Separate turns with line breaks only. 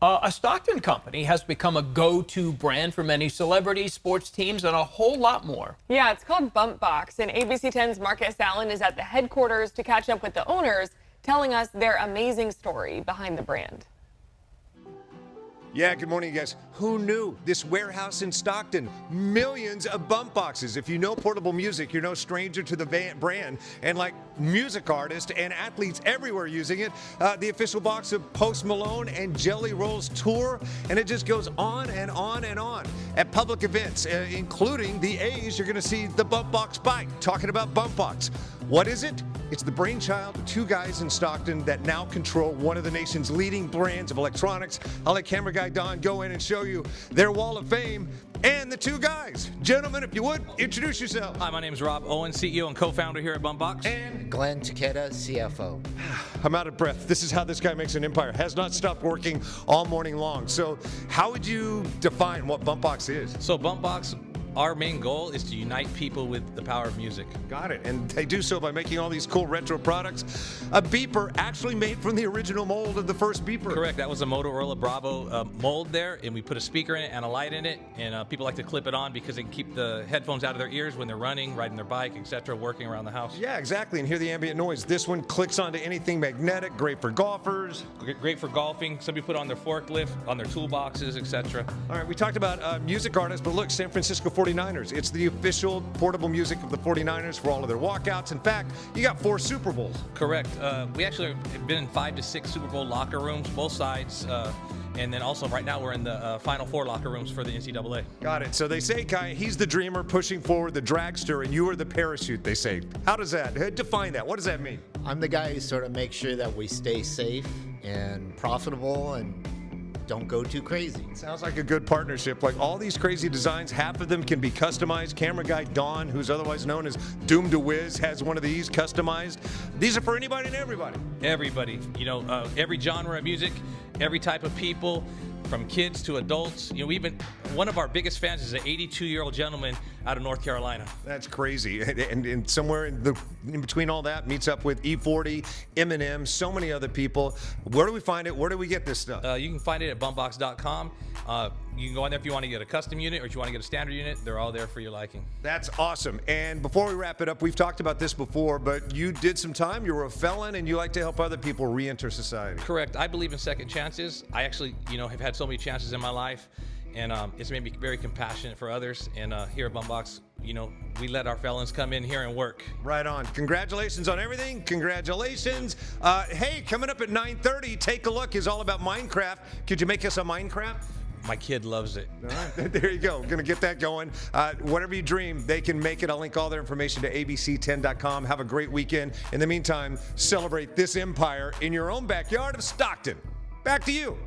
A Stockton company has become a go-to brand for many celebrities, sports teams, and a whole lot more.
Yeah, it's called Bumpboxx, and ABC 10's Marcus Allen is at the headquarters to catch up with the owners, telling us their amazing story behind the brand.
Yeah, good morning, guys. Who knew? This warehouse in Stockton, millions of bump boxes. If you know portable music, you're no stranger to the brand. And like music artists and athletes everywhere using it, the official box of Post Malone and Jelly Roll's tour, and it just goes on and on and on. At public events, including the A's, you're going to see the Bumpboxx bike. Talking about Bumpboxx. What is it? It's the brainchild of two guys in Stockton that now control one of the nation's leading brands of electronics. I'll let camera guy Don go in and show you their wall of fame and the two guys. Gentlemen, if you would, introduce yourselves.
Hi, my name is Rob Owen, CEO and co-founder here at Bumpboxx.
And
Glenn Takeda, CFO.
I'm out of breath. This is how this guy makes an empire. Has not stopped working all morning long. So how would you define what Bumpboxx is?
So Bumpboxx, our main goal is to unite people with the power of music.
Got it. And they do so by making all these cool retro products. A beeper actually made from the original mold of the first beeper.
Correct. That was a Motorola Bravo mold there, and we put a speaker in it and a light in it, and people like to clip it on because it can keep the headphones out of their ears when they're running, riding their bike, etc., working around the house.
Yeah, exactly. And hear the ambient noise. This one clicks onto anything magnetic. Great for golfers.
Great for golfing. Some people put it on their forklift, on their toolboxes, etc.
All right, we talked about music artists, but look, San Francisco 49ers. It's the official portable music of the 49ers for all of their walkouts. In fact, you got 4 Super Bowls.
Correct. We actually have been in 5 to 6 Super Bowl locker rooms, both sides. And then also right now we're in the Final Four locker rooms for the NCAA.
Got it. So they say, Kai, he's the dreamer pushing forward the dragster, and you are the parachute, they say. How does that, define that? What does that mean?
I'm the guy who sort of makes sure that we stay safe and profitable and don't go too crazy.
Sounds like a good partnership. Like all these crazy designs, half of them can be customized. Camera guy Don, who's otherwise known as Doom to Whiz, has one of these customized. These are for anybody and everybody.
Everybody, every genre of music, every type of people, from kids to adults. One of our biggest fans is an 82-year-old gentleman out of North Carolina.
That's crazy. And somewhere in between all that meets up with E40, Eminem, so many other people. Where do we find it? Where do we get this stuff?
You can find it at bumpboxx.com. You can go on there if you want to get a custom unit or if you want to get a standard unit. They're all there for your liking.
That's awesome. And before we wrap it up, we've talked about this before, but you did some time. You were a felon, and you like to help other people re-enter society.
Correct. I believe in second chances. I actually, have had so many chances in my life, and it's made me very compassionate for others. And here at Bumpboxx, we let our felons come in here and work.
Right on. Congratulations on everything. Congratulations. Hey, coming up at 9:30, Take a Look is all about Minecraft. Could you make us a Minecraft?
My kid loves it.
All right, there you go. Going to get that going. Whatever you dream, they can make it. I'll link all their information to abc10.com. Have a great weekend. In the meantime, celebrate this empire in your own backyard of Stockton. Back to you.